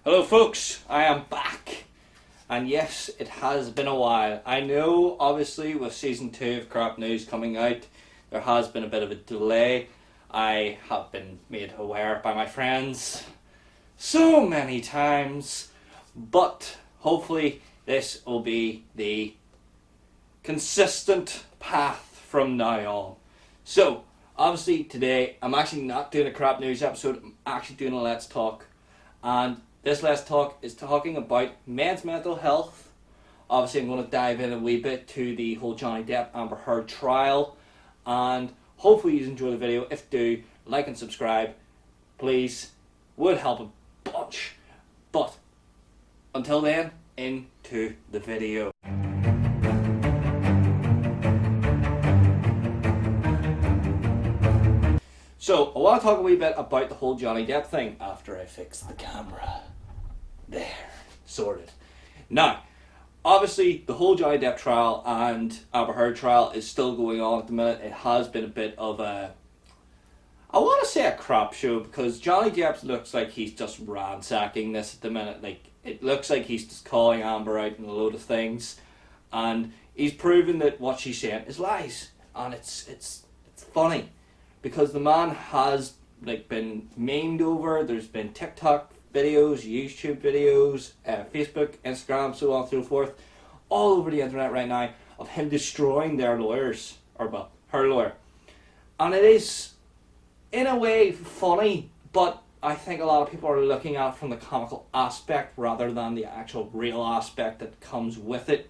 Hello folks, I am back. And yes, it has been a while. I know obviously with season 2 of Crap News coming out, there has been a bit of a delay. I have been made aware by my friends so many times, but hopefully this will be the consistent path from now on. So, obviously today I'm actually not doing a Crap News episode, I'm actually doing a Let's Talk. And this Let's Talk is talking about men's mental health. Obviously, I'm going to dive in a wee bit to the whole Johnny Depp Amber Heard trial. And hopefully you enjoy the video. If you do, like and subscribe. Please. Would help a bunch. But until then, into the video. So, I want to talk a wee bit about the whole Johnny Depp thing after I fix the camera. There, sorted. Now, obviously, the whole Johnny Depp trial and Amber Heard trial is still going on at the minute. It has been a bit of a, I want to say a crap show, because Johnny Depp looks like he's just ransacking this at the minute. Like, it looks like he's just calling Amber out on a load of things, and he's proven that what she's saying is lies, and it's funny, because the man has been memed over. There's been TikTok videos, YouTube videos, Facebook, Instagram, so on and so forth, all over the internet right now of him destroying their lawyers, or well, her lawyer. And it is, in a way, funny, but I think a lot of people are looking at it from the comical aspect rather than the actual real aspect that comes with it,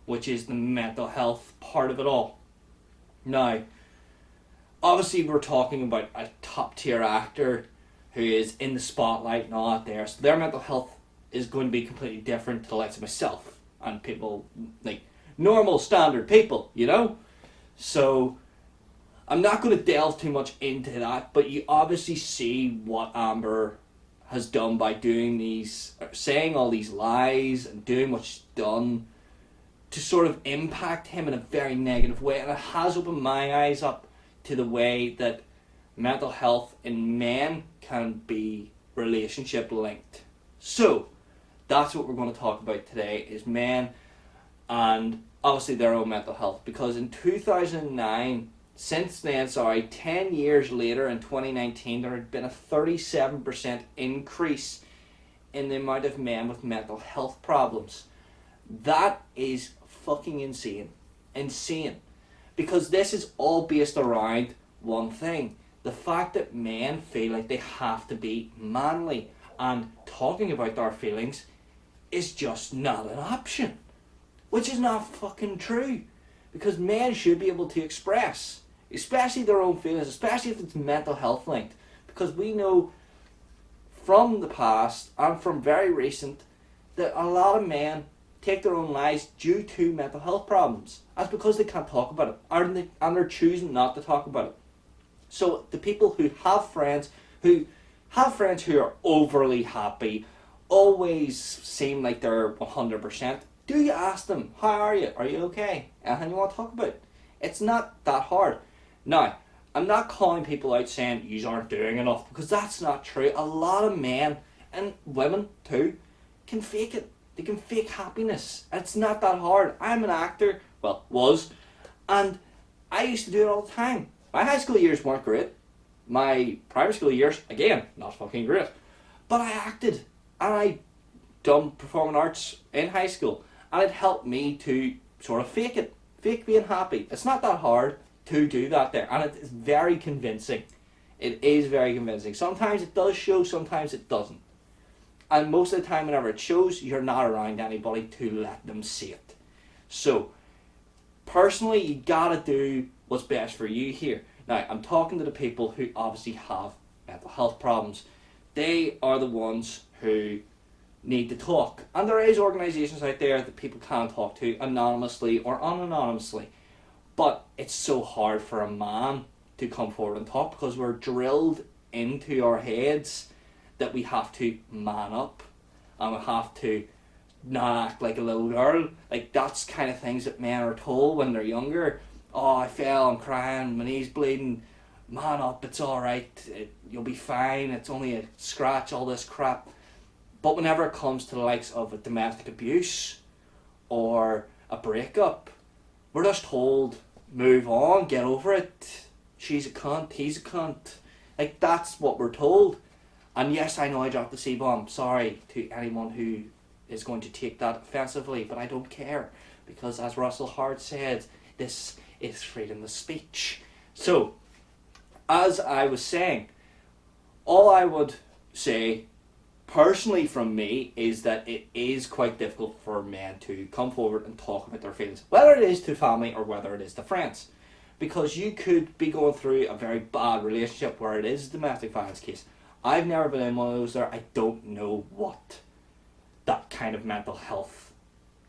which is the mental health part of it all. Now, obviously we're talking about a top tier actor who is in the spotlight and all that there, so their mental health is going to be completely different to the likes of myself and people, like normal standard people, you know? So I'm not going to delve too much into that, but you obviously see what Amber has done by doing these, saying all these lies and doing what she's done to sort of impact him in a very negative way, and it has opened my eyes up to the way that mental health in men can be relationship linked. So that's what we're going to talk about today, is men and obviously their own mental health, because in 2009, 10 years later in 2019, there had been a 37% increase in the amount of men with mental health problems. That is fucking insane, because this is all based around one thing: the fact that men feel like they have to be manly, and talking about their feelings is just not an option, which is not fucking true, because men should be able to express, especially their own feelings, especially if it's mental health linked, because we know from the past and from very recent that a lot of men take their own lives due to mental health problems. That's because they can't talk about it, and they're choosing not to talk about it. So the people who have friends who are overly happy, always seem like they're 100%, do you ask them, how are you? Are you okay? Anything you want to talk about? It's not that hard. Now, I'm not calling people out saying you aren't doing enough, because that's not true. A lot of men, and women too, can fake it. They can fake happiness. It's not that hard. I'm an actor, well, was, and I used to do it all the time. My high school years weren't great. My primary school years, again, not fucking great. But I acted, and I done performing arts in high school, and it helped me to sort of fake it. Fake being happy. It's not that hard to do that there, and it is very convincing. It is very convincing. Sometimes it does show, sometimes it doesn't. And most of the time whenever it shows, you're not around anybody to let them see it. So, personally, you gotta do what's best for you here. Now, I'm talking to the people who obviously have mental health problems. They are the ones who need to talk. And there is organisations out there that people can talk to anonymously or unanonymously. But it's so hard for a man to come forward and talk, because we're drilled into our heads that we have to man up and we have to not act like a little girl. Like, that's kind of things that men are told when they're younger. Oh, I fell, I'm crying, my knee's bleeding. Man up, it's alright, you'll be fine, it's only a scratch, all this crap. But whenever it comes to the likes of a domestic abuse or a breakup, we're just told, move on, get over it. She's a cunt, he's a cunt. Like, that's what we're told. And yes, I know I dropped the C-bomb. Sorry to anyone who is going to take that offensively, but I don't care. Because as Russell Hart said, this is freedom of speech. So, as I was saying, all I would say, personally from me, is that it is quite difficult for men to come forward and talk about their feelings. Whether it is to family or whether it is to friends. Because you could be going through a very bad relationship where it is a domestic violence case. I've never been in one of those there. I don't know what that kind of mental health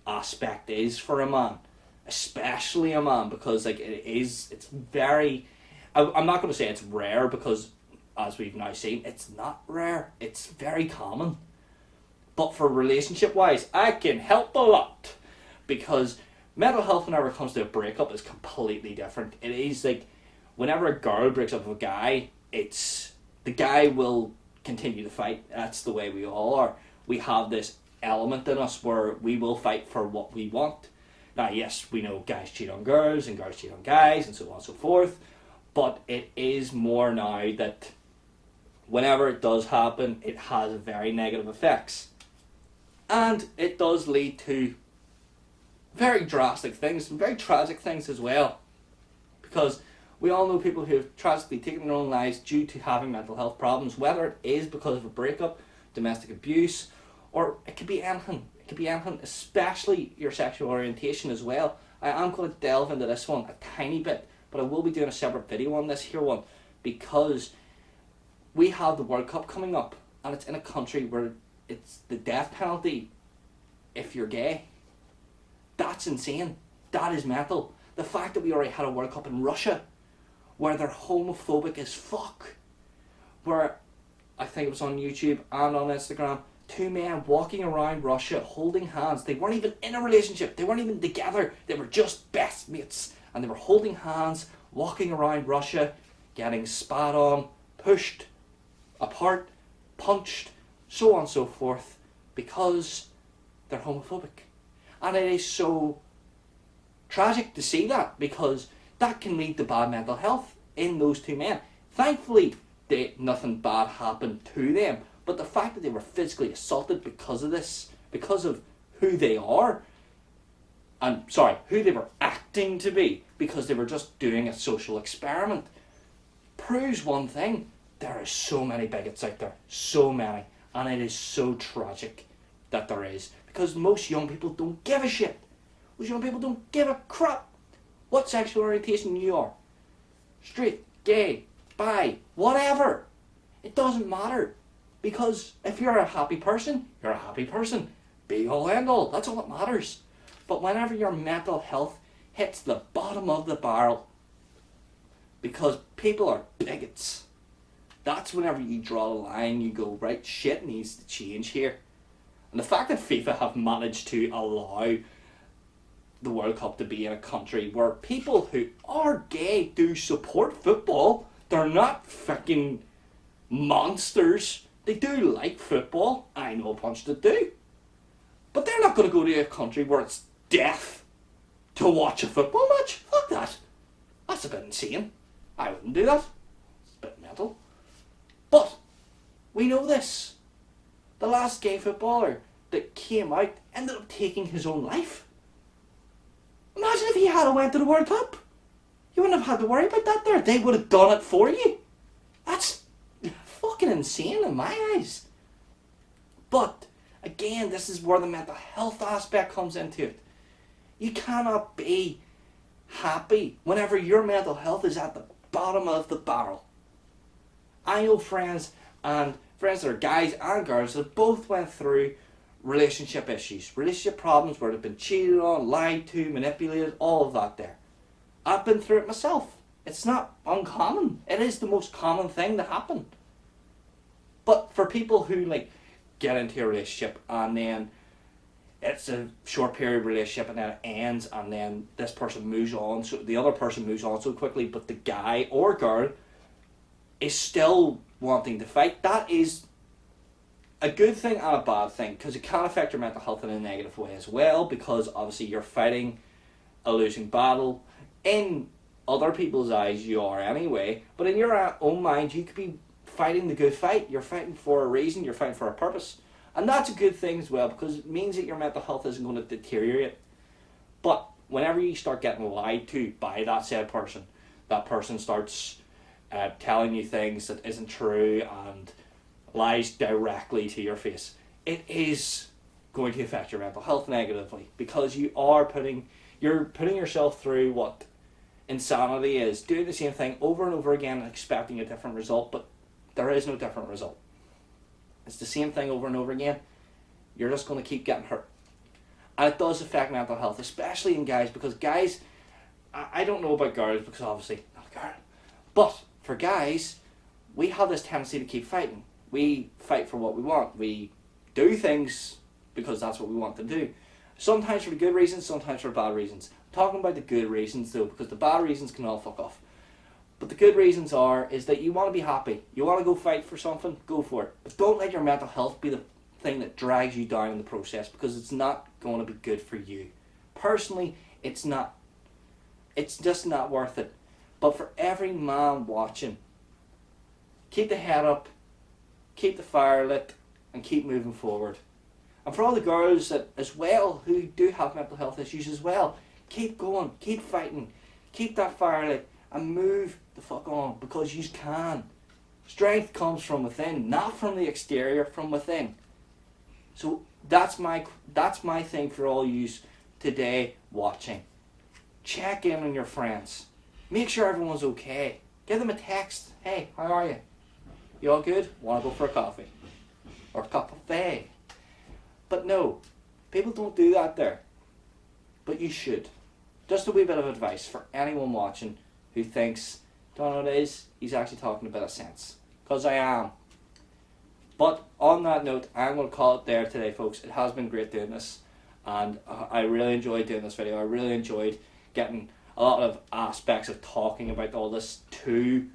aspect is for a man. Especially a man, because like it's very... I'm not going to say it's rare, because as we've now seen, it's not rare. It's very common. But for relationship wise, I can help a lot. Because mental health, whenever it comes to a breakup, is completely different. It is like, whenever a girl breaks up with a guy, it's... the guy will continue to fight. That's the way we all are. We have this element in us where we will fight for what we want. Now, yes, we know guys cheat on girls and girls cheat on guys and so on and so forth. But it is more now that whenever it does happen, it has very negative effects. And it does lead to very drastic things, and very tragic things as well. Because we all know people who have tragically taken their own lives due to having mental health problems, whether it is because of a breakup, domestic abuse, or it could be anything. It could be anything, especially your sexual orientation as well. I am going to delve into this one a tiny bit, but I will be doing a separate video on this here one, because we have the World Cup coming up, and it's in a country where it's the death penalty if you're gay. That's insane. That is mental. The fact that we already had a World Cup in Russia, where they're homophobic as fuck, where I think it was on YouTube and on Instagram, two men walking around Russia holding hands. They weren't even in a relationship. They weren't even together. They were just best mates. And they were holding hands, walking around Russia, getting spat on, pushed apart, punched, so on and so forth, because they're homophobic. And it is so tragic to see that, because that can lead to bad mental health in those two men. Thankfully, nothing bad happened to them, but the fact that they were physically assaulted because of this, because of who they are, who they were acting to be, because they were just doing a social experiment, proves one thing: there are so many bigots out there, so many, and it is so tragic that there is, because most young people don't give a shit. Most young people don't give a crap what sexual orientation you are. Straight, gay, bi, whatever. It doesn't matter. Because if you're a happy person, you're a happy person. Be all end all. That's all that matters. But whenever your mental health hits the bottom of the barrel, because people are bigots, that's whenever you draw the line. You go, right, shit needs to change here. And the fact that FIFA have managed to allow the World Cup to be in a country where people who are gay do support football, they're not fucking monsters. They do like football. I know a bunch that do. But they're not going to go to a country where it's death to watch a football match. Fuck that. That's a bit insane. I wouldn't do that. It's a bit mental. But we know this. The last gay footballer that came out ended up taking his own life. Imagine if he had went to the World Cup. You wouldn't have had to worry about that there. They would have done it for you. That's fucking insane in my eyes. But again, this is where the mental health aspect comes into it. You cannot be happy whenever your mental health is at the bottom of the barrel. I know friends that are guys and girls that both went through relationship issues, relationship problems where they've been cheated on, lied to, manipulated, all of that there. I've been through it myself. It's not uncommon. It is the most common thing to happen. But for people who get into a relationship and then it's a short period relationship and then it ends and then this person moves on, so the other person moves on so quickly, but the guy or girl is still wanting to fight, that is a good thing and a bad thing, because it can affect your mental health in a negative way as well, because obviously you're fighting a losing battle. In other people's eyes you are anyway, but in your own mind you could be fighting the good fight. You're fighting for a reason, you're fighting for a purpose. And that's a good thing as well, because it means that your mental health isn't going to deteriorate. But whenever you start getting lied to by that said person, that person starts telling you things that isn't true and lies directly to your face, it is going to affect your mental health negatively, because you're putting yourself through what insanity is, doing the same thing over and over again and expecting a different result, but there is no different result. It's the same thing over and over again. You're just going to keep getting hurt. And it does affect mental health, especially in guys, because guys, I don't know about girls, because obviously not a girl, but for guys, we have this tendency to keep fighting. We fight for what we want. We do things because that's what we want to do. Sometimes for the good reasons, sometimes for bad reasons. I'm talking about the good reasons though, because the bad reasons can all fuck off. But the good reasons is that you want to be happy. You want to go fight for something, go for it. But don't let your mental health be the thing that drags you down in the process, because it's not going to be good for you. Personally, it's not. It's just not worth it. But for every man watching, keep the head up, keep the fire lit, and keep moving forward. And for all the girls that as well who do have mental health issues as well, keep going, keep fighting, keep that fire lit, and move the fuck on, because you can. Strength comes from within, not from the exterior, from within. So that's my thing for all yous today watching. Check in on your friends. Make sure everyone's okay. Give them a text. Hey, how are you? You all good? Want to go for a coffee? Or a cup of tea? But no, people don't do that there. But you should. Just a wee bit of advice for anyone watching who thinks, don't know what it is, he's actually talking a bit of sense. Because I am. But on that note, I'm going to call it there today, folks. It has been great doing this. And I really enjoyed doing this video. I really enjoyed getting a lot of aspects of talking about all this to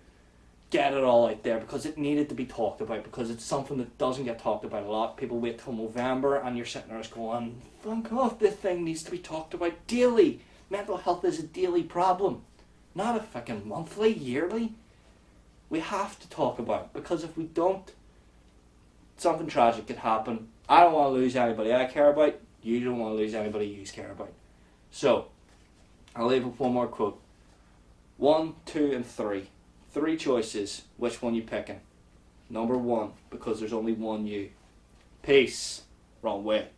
get it all out there, because it needed to be talked about, because it's something that doesn't get talked about a lot. People wait till November and you're sitting there going, fuck off, this thing needs to be talked about daily. Mental health is a daily problem, not a fucking monthly, yearly. We have to talk about it, because if we don't, something tragic could happen. I don't want to lose anybody I care about. You don't want to lose anybody you care about. So, I'll leave with one more quote. 1, 2, and 3. 3 choices. Which one you picking? Number 1, because there's only one you. Peace. Wrong way.